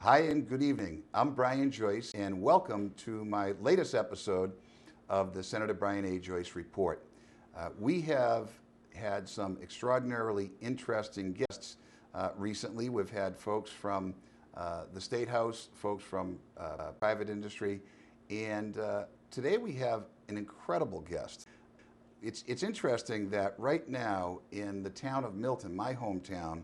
Hi and good evening. I'm Brian Joyce, and welcome to my latest episode of the Senator Brian A. Joyce Report. We have had some extraordinarily interesting guests recently. We've had folks from the State House, folks from private industry, and today we have an incredible guest. It's interesting that right now in the town of Milton, my hometown,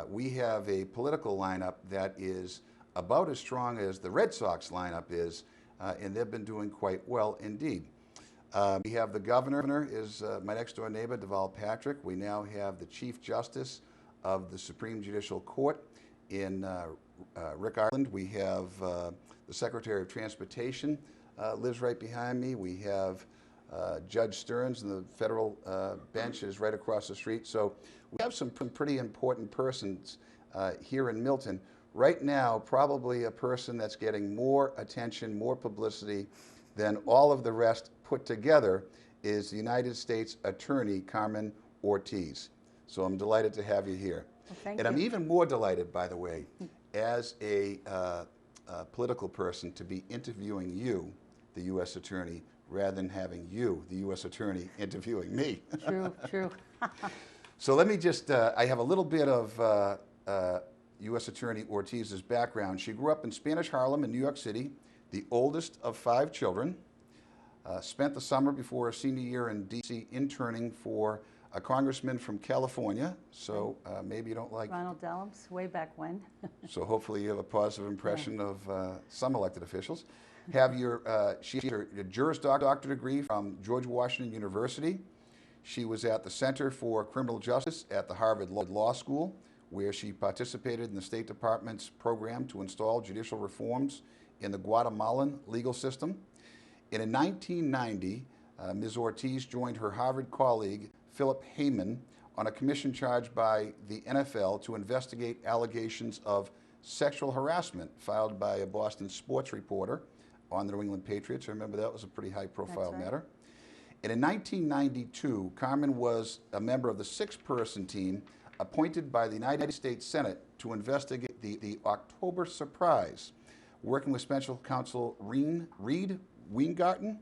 we have a political lineup that is about as strong as the Red Sox lineup is, and they've been doing quite well indeed. We have the governor is my next door neighbor, Deval Patrick. We now have the Chief Justice of the Supreme Judicial Court in Rick Ireland. We have the Secretary of Transportation lives right behind me. We have Judge Stearns, and the federal bench is right across the street. So we have some pretty important persons here in Milton. Right now, probably a person that's getting more attention, more publicity than all of the rest put together is the United States Attorney, Carmen Ortiz. So I'm delighted to have you here. Well, thank and you. I'm even more delighted, by the way, as a political person, to be interviewing you, the U.S. Attorney, rather than having you, the U.S. Attorney, interviewing me. True, true. So let me just, I have a little bit of U.S. Attorney Ortiz's background. She grew up in Spanish Harlem in New York City, the oldest of 5 children. Spent the summer before her senior year in D.C. interning for a congressman from California. So maybe you don't like Ronald Dellums, way back when. So hopefully you have a positive impression of some elected officials. Have she has her Juris Doctor degree from George Washington University. She was at the Center for Criminal Justice at the Harvard Law School, where she participated in the State Department's program to install judicial reforms in the Guatemalan legal system. And in 1990, Ms. Ortiz joined her Harvard colleague, Philip Heyman, on a commission charged by the NFL to investigate allegations of sexual harassment filed by a Boston sports reporter on the New England Patriots. I remember that was a pretty high-profile matter. And in 1992, Carmen was a member of the 6-person team appointed by the United States Senate to investigate the October surprise. Working with Special Counsel Reed Weingarten,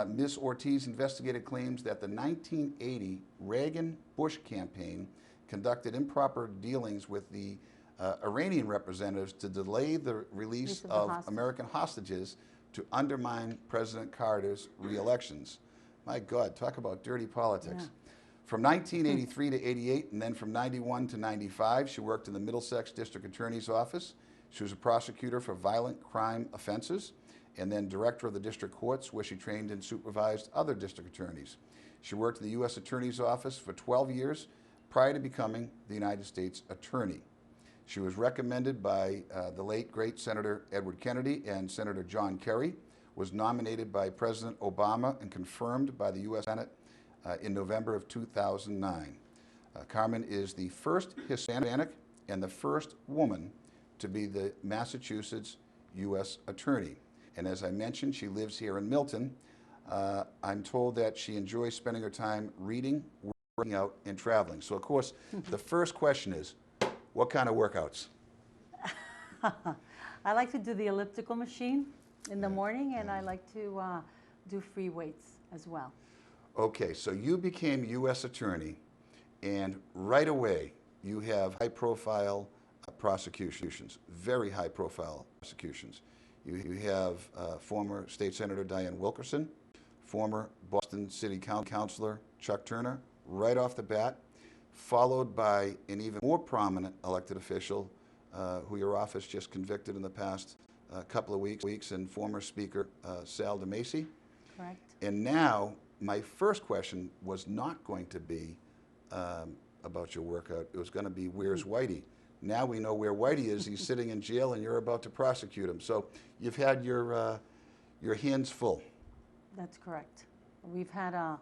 Ms. Ortiz investigated claims that the 1980 Reagan-Bush campaign conducted improper dealings with the Iranian representatives to delay the release of American hostages to undermine President Carter's re-elections. My God, talk about dirty politics. Yeah. From 1983 to 88, and then from 91 to 95, she worked in the Middlesex District Attorney's Office. She was a prosecutor for violent crime offenses, and then director of the district courts, where she trained and supervised other district attorneys. She worked in the U.S. Attorney's Office for 12 years prior to becoming the United States Attorney. She was recommended by the late, great Senator Edward Kennedy and Senator John Kerry, was nominated by President Obama and confirmed by the U.S. Senate in November of 2009. Carmen is the first Hispanic and the first woman to be the Massachusetts U.S. Attorney. And as I mentioned, she lives here in Milton. I'm told that she enjoys spending her time reading, working out, and traveling. So of course, the first question is, what kind of workouts? I like to do the elliptical machine in the morning, and I like to do free weights as well. Okay, so you became U.S. Attorney, and right away you have high-profile prosecutions, very high-profile prosecutions. You have former State Senator Diane Wilkerson, former Boston City Councilor Chuck Turner, right off the bat, followed by an even more prominent elected official who your office just convicted in the past couple of weeks, and former Speaker Sal DeMacy. Correct. And now, my first question was not going to be about your workout. It was going to be, where's Whitey? Now we know where Whitey is. He's sitting in jail, and you're about to prosecute him. So you've had your hands full. That's correct. We've had a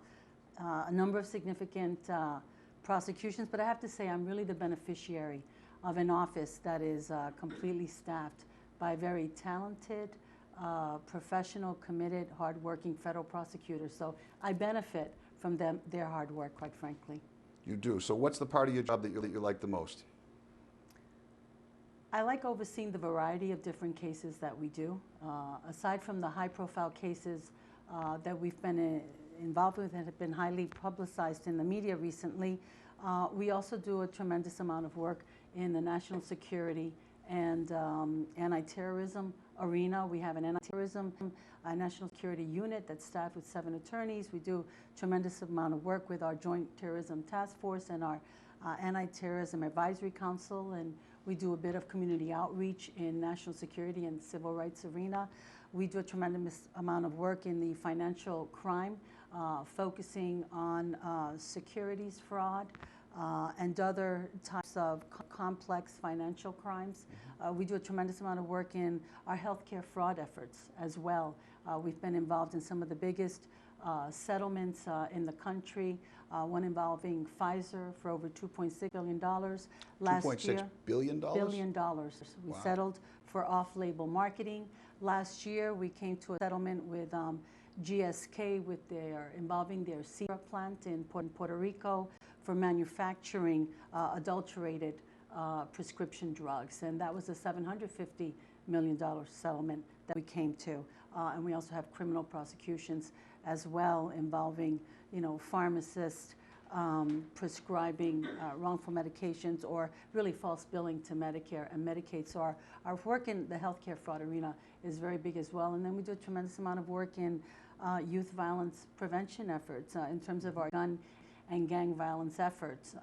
number of significant prosecutions, but I have to say I'm really the beneficiary of an office that is completely staffed by very talented, professional, committed, hardworking federal prosecutors. So I benefit from their hard work, quite frankly. You do. So what's the part of your job that you like the most? I like overseeing the variety of different cases that we do. Aside from the high-profile cases that we've been involved with and have been highly publicized in the media recently, we also do a tremendous amount of work in the national security and anti-terrorism arena. We have an anti-terrorism national security unit that's staffed with 7 attorneys. We do a tremendous amount of work with our Joint Terrorism Task Force and our Anti-Terrorism Advisory Council, and we do a bit of community outreach in national security and civil rights arena. We do a tremendous amount of work in the financial crime, focusing on securities fraud and other types of complex financial crimes. We do a tremendous amount of work in our healthcare fraud efforts as well. We've been involved in some of the biggest settlements in the country, one involving Pfizer for over $2.6 billion last year. $2.6 billion? Billion dollars. We settled for off-label marketing. Last year, we came to a settlement with GSK involving their Sierra plant in Puerto Rico for manufacturing adulterated prescription drugs. And that was a $750 million settlement that we came to. And we also have criminal prosecutions as well involving, pharmacists prescribing wrongful medications or really false billing to Medicare and Medicaid. So our work in the healthcare fraud arena is very big as well. And then we do a tremendous amount of work in youth violence prevention efforts in terms of our gun and gang violence efforts.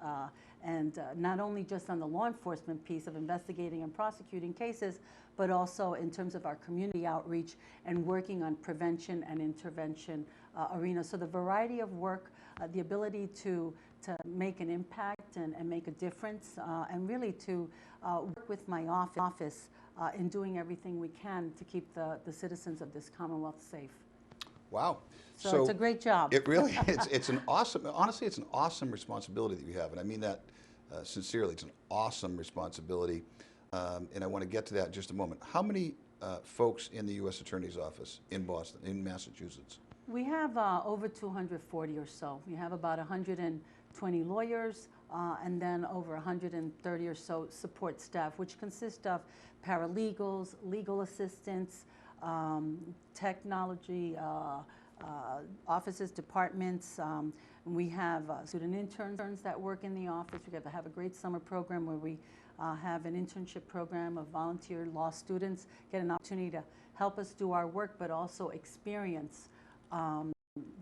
And not only just on the law enforcement piece of investigating and prosecuting cases, but also in terms of our community outreach and working on prevention and intervention arena. So the variety of work, the ability to make an impact and make a difference, and really to work with my office in doing everything we can to keep the citizens of this Commonwealth safe. Wow. So it's a great job. It really is. It's an awesome, honestly, it's an awesome responsibility that you have. And I mean that sincerely. It's an awesome responsibility. And I want to get to that in just a moment. How many folks in the U.S. Attorney's Office in Boston, in Massachusetts? We have over 240 or so. We have about 120 lawyers and then over 130 or so support staff, which consist of paralegals, legal assistants, technology, offices, departments. We have student interns that work in the office. We have a great summer program where we have an internship program of volunteer law students, get an opportunity to help us do our work, but also experience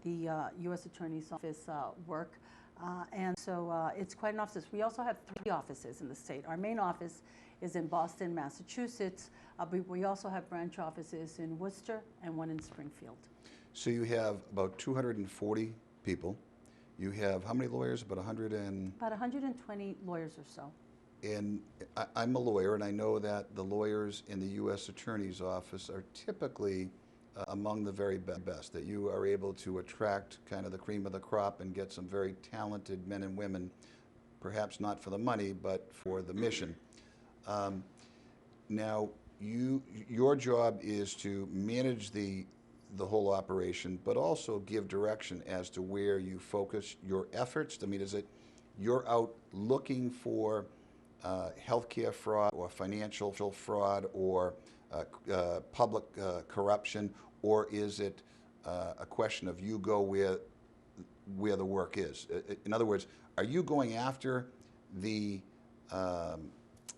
the U.S. Attorney's Office work. And so it's quite an office. We also have 3 offices in the state. Our main office is in Boston, Massachusetts, but we also have branch offices in Worcester and one in Springfield. So you have about 240 people. You have how many lawyers? About 100 and... About 120 lawyers or so. And I'm a lawyer, and I know that the lawyers in the U.S. Attorney's Office are typically among the very best, that you are able to attract kind of the cream of the crop and get some very talented men and women, perhaps not for the money, but for the mission. Now, your job is to manage the whole operation, but also give direction as to where you focus your efforts. I mean, is it you're out looking for healthcare fraud or financial fraud or public corruption, or is it a question of you go where the work is? In other words, are you going after the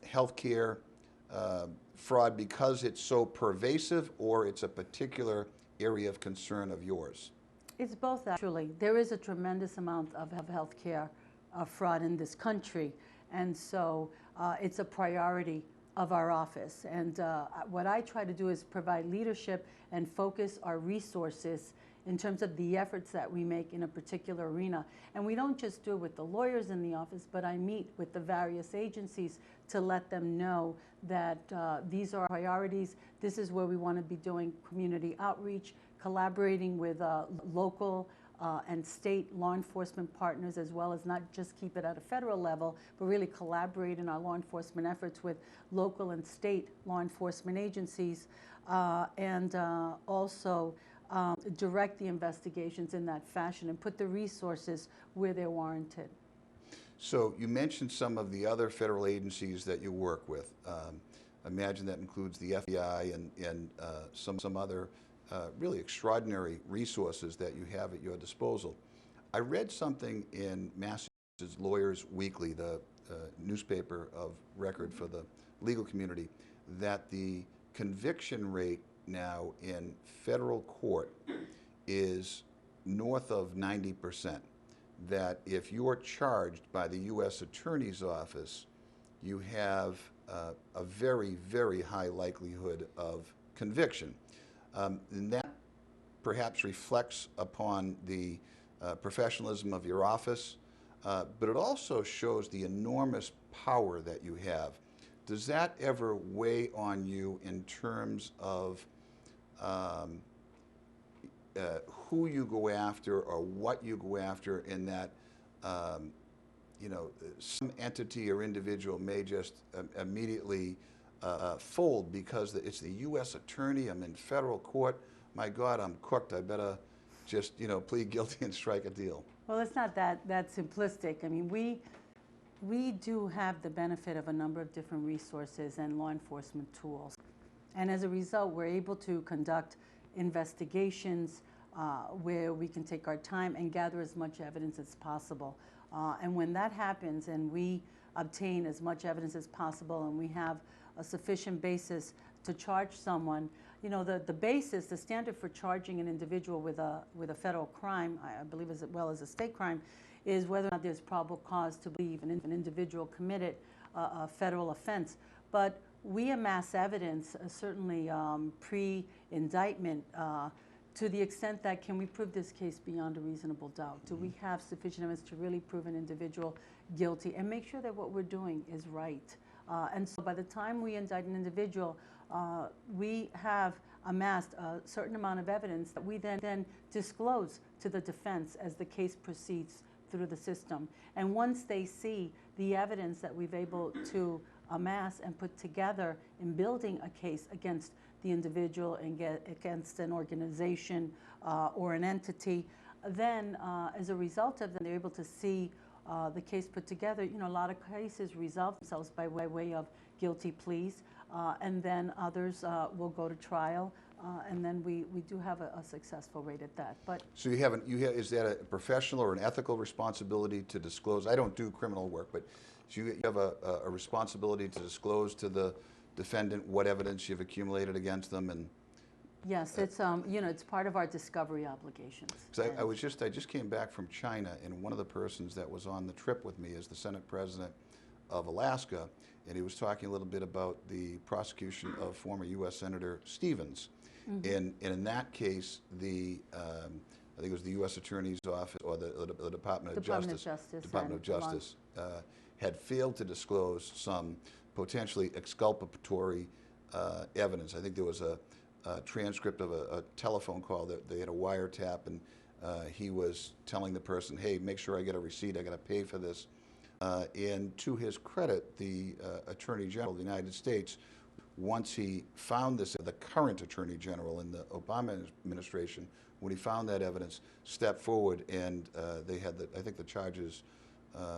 healthcare fraud because it's so pervasive, or it's a particular area of concern of yours? It's both, actually. There is a tremendous amount of healthcare fraud in this country, and so it's a priority of our office. And what I try to do is provide leadership and focus our resources in terms of the efforts that we make in a particular arena. And we don't just do it with the lawyers in the office, but I meet with the various agencies to let them know that these are our priorities. This is where we want to be doing community outreach, collaborating with local and state law enforcement partners, as well as not just keep it at a federal level, but really collaborate in our law enforcement efforts with local and state law enforcement agencies, and also direct the investigations in that fashion and put the resources where they're warranted. So you mentioned some of the other federal agencies that you work with. Imagine that includes the FBI and some other really extraordinary resources that you have at your disposal. I read something in Massachusetts Lawyers Weekly, the newspaper of record for the legal community, that the conviction rate now in federal court is north of 90%. That if you are charged by the U.S. Attorney's Office, you have a very, very high likelihood of conviction. And that perhaps reflects upon the professionalism of your office, but it also shows the enormous power that you have. Does that ever weigh on you in terms of who you go after or what you go after, in that some entity or individual may just immediately fold because it's the U.S. attorney, I'm in federal court, my God, I'm cooked, I better just plead guilty and strike a deal? Well, it's not that simplistic. I mean, we do have the benefit of a number of different resources and law enforcement tools. And as a result, we're able to conduct investigations where we can take our time and gather as much evidence as possible. And when that happens and we obtain as much evidence as possible and we have a sufficient basis to charge someone, the basis, the standard for charging an individual with a federal crime, I believe as well as a state crime, is whether or not there's probable cause to believe an individual committed a federal offense. But we amass evidence, certainly pre-indictment, to the extent that can we prove this case beyond a reasonable doubt? Do we have sufficient evidence to really prove an individual guilty and make sure that what we're doing is right? And so by the time we indict an individual, we have amassed a certain amount of evidence that we then disclose to the defense as the case proceeds through the system. And once they see the evidence that we've able to amass and put together in building a case against the individual and against an organization or an entity, then as a result of them, they're able to see the case put together. A lot of cases resolve themselves by way of guilty pleas, and then others will go to trial, and then we do have a successful rate at that. But so is that a professional or an ethical responsibility to disclose? I don't do criminal work, but so you have a responsibility to disclose to the defendant what evidence you've accumulated against them, and yes, it's it's part of our discovery obligations. I just came back from China, and one of the persons that was on the trip with me is the Senate President of Alaska, and he was talking a little bit about the prosecution of former U.S. Senator Stevens. Mm-hmm. And in that case, I think it was the U.S. Attorney's Office or the Department of Justice had failed to disclose some potentially exculpatory evidence. I think there was a transcript of a telephone call that they had a wiretap, and he was telling the person, hey, make sure I get a receipt, I got to pay for this. And to his credit, the Attorney General of the United States, once he found this, the current Attorney General in the Obama administration, when he found that evidence, stepped forward, and they had, I think, the charges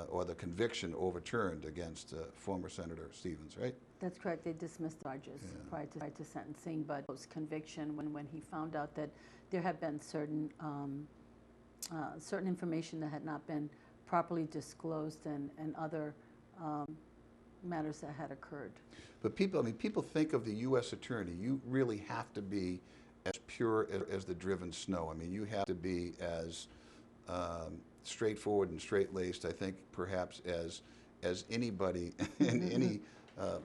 or the conviction overturned against former Senator Stevens, right? That's correct. They dismissed charges prior to sentencing, but post-conviction, when he found out that there had been certain information that had not been properly disclosed and other matters that had occurred. But people think of the U.S. Attorney. You really have to be as pure as the driven snow. I mean, you have to be as straightforward and straight-laced, I think, perhaps as anybody in any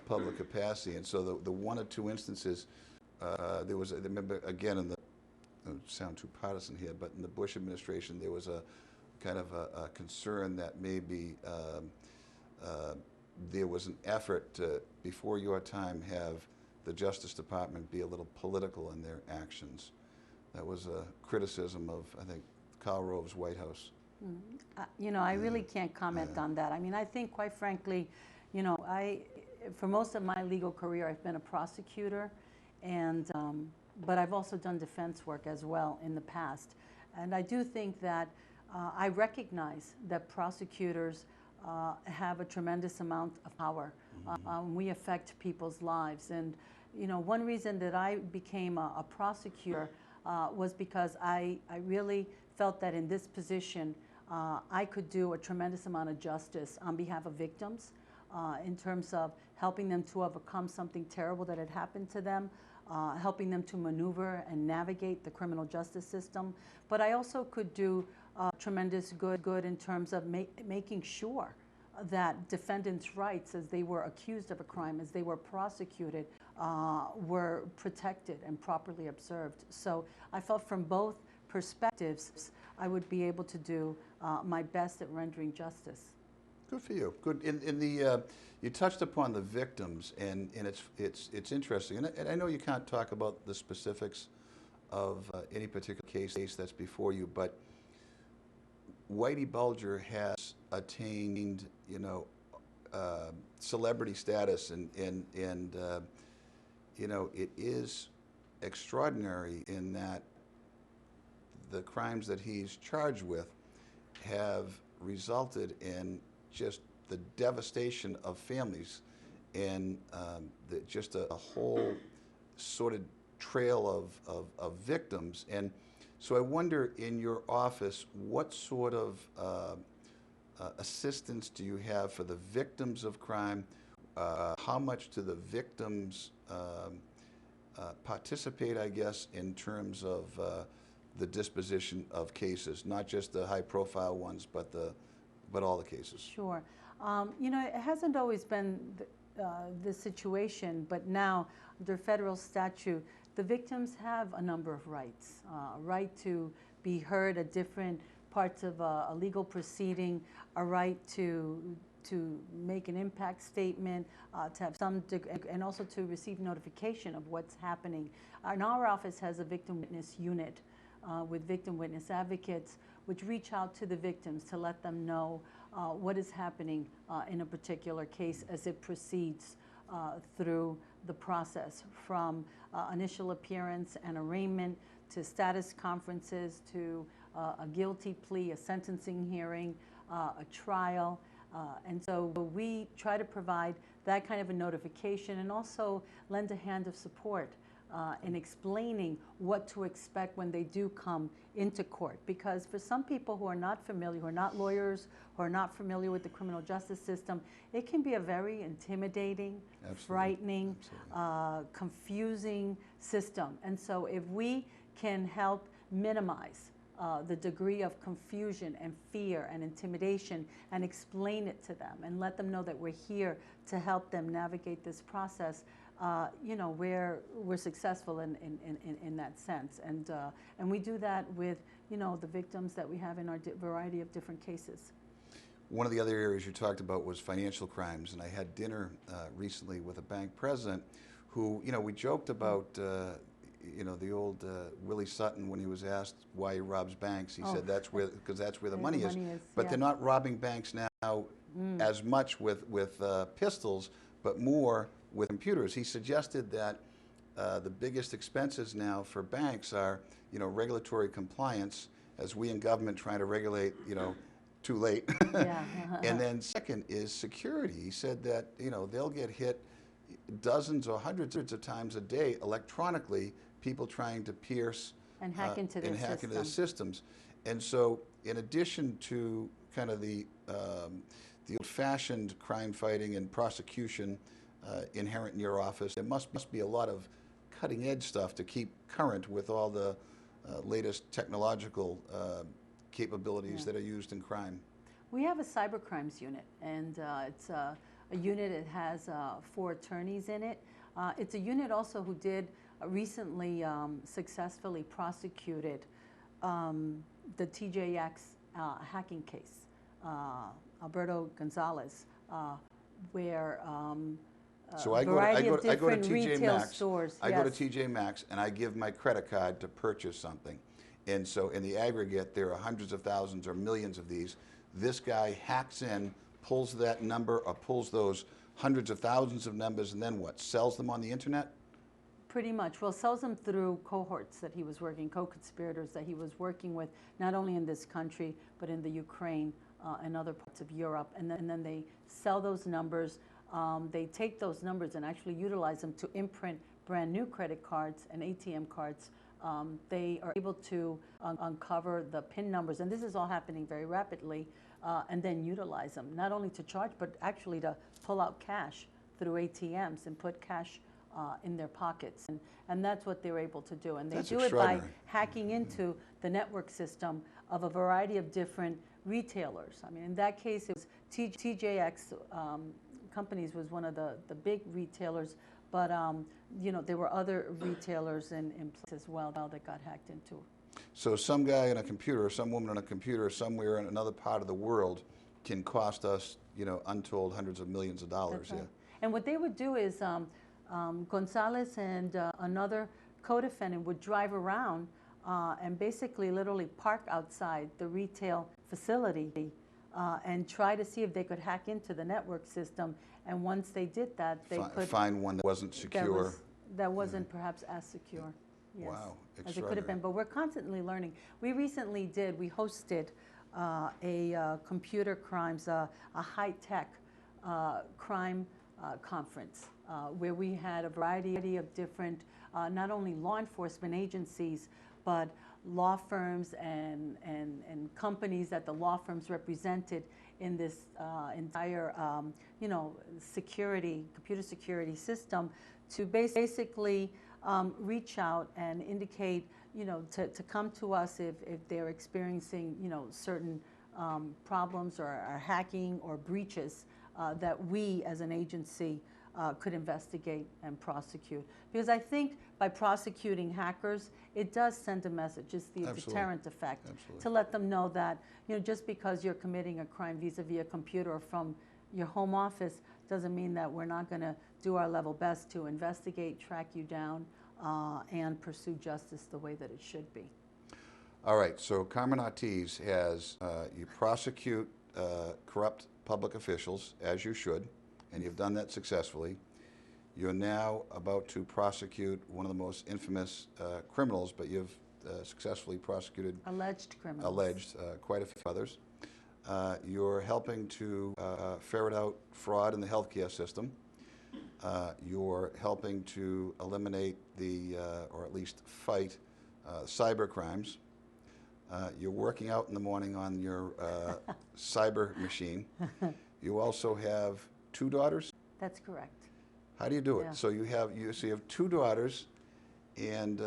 public capacity. And so the one or two instances, there was, I remember, again, I don't sound too partisan here, but in the Bush administration, there was a kind of a concern that maybe there was an effort to, before your time, have the Justice Department be a little political in their actions. That was a criticism of, I think, Karl Rove's White House. I really can't comment on that. I mean, I think, quite frankly, for most of my legal career, I've been a prosecutor, and but I've also done defense work as well in the past. And I do think that I recognize that prosecutors have a tremendous amount of power. We affect people's lives. And, you know, one reason that I became a prosecutor was because I really felt that in this position, I could do a tremendous amount of justice on behalf of victims in terms of helping them to overcome something terrible that had happened to them, helping them to maneuver and navigate the criminal justice system. But I also could do tremendous good in terms of making sure that defendants' rights, as they were accused of a crime, as they were prosecuted, were protected and properly observed. So I felt from both perspectives, I would be able to do my best at rendering justice. Good for you. Good. In the you touched upon the victims, and it's interesting. And I know you can't talk about the specifics of any particular case that's before you, but Whitey Bulger has attained, you know, celebrity status, and you know, it is extraordinary in that the crimes that he's charged with have resulted in just the devastation of families, and just a whole sort of trail of victims. And so I wonder, in your office, what sort of assistance do you have for the victims of crime? How much do the victims participate, I guess, in terms of the disposition of cases, not just the high-profile ones, but all the cases? Sure. You know, it hasn't always been the situation, but now, under federal statute, the victims have a number of rights. Right to be heard at different parts of a legal proceeding, a right to make an impact statement, to have some, and also to receive notification of what's happening. And our office has a victim witness unit with victim witness advocates, which reach out to the victims to let them know what is happening in a particular case as it proceeds through the process, from initial appearance and arraignment to status conferences to a guilty plea, a sentencing hearing, a trial. And so we try to provide that kind of a notification and also lend a hand of support in explaining what to expect when they do come into court. Because for some people who are not familiar, who are not lawyers, who are not familiar with the criminal justice system, it can be a very intimidating, frightening, confusing system. And so if we can help minimize the degree of confusion and fear and intimidation and explain it to them and let them know that we're here to help them navigate this process, you know, we're successful in that sense. And we do that with, you know, the victims that we have in our variety of different cases. One of the other areas you talked about was financial crimes, and I had dinner recently with a bank president who, you know, we joked about, you know, the old Willie Sutton, when he was asked why he robs banks. He said because that's where the money is. But yeah. They're not robbing banks now as much with pistols, but more with computers. He suggested that the biggest expenses now for banks are, you know, regulatory compliance, as we in government trying to regulate, you know, too late. Yeah. And then second is security. He said that, you know, they'll get hit dozens or hundreds of times a day electronically, people trying to pierce and hack into their systems. And so, in addition to kind of the old-fashioned crime fighting and prosecution inherent in your office, there must be a lot of cutting-edge stuff to keep current with all the latest technological capabilities that are used in crime. We have a cyber crimes unit, and it's a unit that has 4 attorneys in it. It's a unit also who did recently successfully prosecuted the TJX hacking case, Alberto Gonzalez, where so I go to TJ Maxx. I go to TJ Maxx and I give my credit card to purchase something. And so in the aggregate, there are hundreds of thousands or millions of these. This guy hacks in, pulls that number or pulls those hundreds of thousands of numbers, and then what? Sells them on the internet? Pretty much. Well, sells them through cohorts that he was working, co-conspirators that he was working with, not only in this country, but in the Ukraine and other parts of Europe, and then they sell those numbers. They take those numbers and actually utilize them to imprint brand new credit cards and ATM cards. They are able to uncover the PIN numbers, and this is all happening very rapidly, and then utilize them, not only to charge, but actually to pull out cash through ATMs and put cash in their pockets. And that's what they're able to do. And they do it by hacking into the network system of a variety of different retailers. I mean, in that case, it was TJX Companies was one of the big retailers, but you know, there were other retailers in place as well that got hacked into. So some guy in a computer, or some woman on a computer somewhere in another part of the world can cost us, you know, untold hundreds of millions of dollars. Right. Yeah. And what they would do is Gonzalez and another co-defendant would drive around and basically literally park outside the retail facility and try to see if they could hack into the network system. And once they did that, they could find one that wasn't secure. That wasn't perhaps as secure. Yes, wow, as it could have been. But we're constantly learning. We recently we hosted a computer crimes, a high-tech crime conference where we had a variety of different, not only law enforcement agencies, but law firms and companies that the law firms represented in this entire, you know, computer security system, to basically reach out and indicate, you know, to come to us if they're experiencing, you know, certain problems or hacking or breaches that we as an agency could investigate and prosecute. Because I think by prosecuting hackers, it does send a message. It's the deterrent effect. Absolutely. To let them know that, you know, just because you're committing a crime vis-a-vis a computer or from your home office doesn't mean that we're not going to do our level best to investigate, track you down, and pursue justice the way that it should be. All right, so Carmen Ortiz has, you prosecute corrupt public officials, as you should, and you've done that successfully. You're now about to prosecute one of the most infamous criminals, but you've successfully prosecuted alleged criminals. Quite a few others. You're helping to ferret out fraud in the healthcare system. You're helping to eliminate or at least fight cyber crimes. You're working out in the morning on your cyber machine. You also have 2 daughters? That's correct. How do you do it? Yeah. So you have 2 daughters, and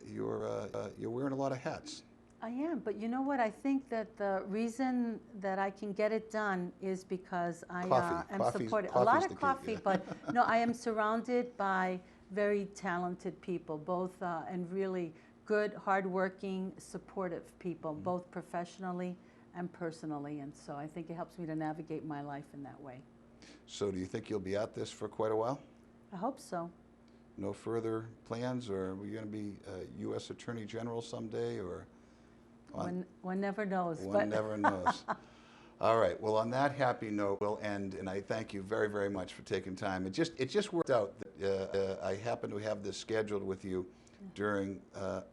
you're wearing a lot of hats. I am, but you know what? I think that the reason that I can get it done is because I am supported. A lot of coffee, but no, I am surrounded by very talented people, both and really good, hardworking, supportive people, both professionally and personally, and so I think it helps me to navigate my life in that way. So do you think you'll be at this for quite a while? I hope so. No further plans, or are you going to be U.S. Attorney General someday, or? One never knows. One never knows. All right. Well, on that happy note, we'll end, and I thank you very, very much for taking time. It just worked out that I happen to have this scheduled with you during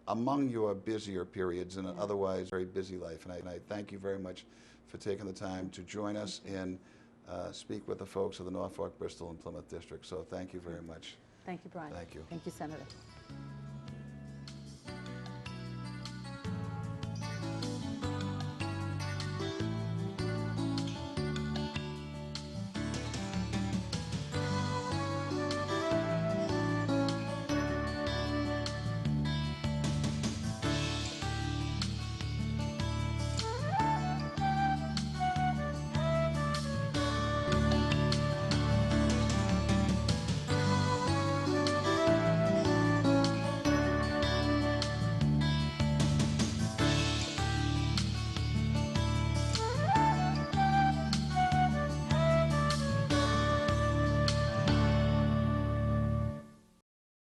among your busier periods in an otherwise very busy life, and I thank you very much for taking the time to join us and speak with the folks of the Norfolk, Bristol, and Plymouth District. So thank you very much. Thank you, Brian. Thank you. Thank you, Senator.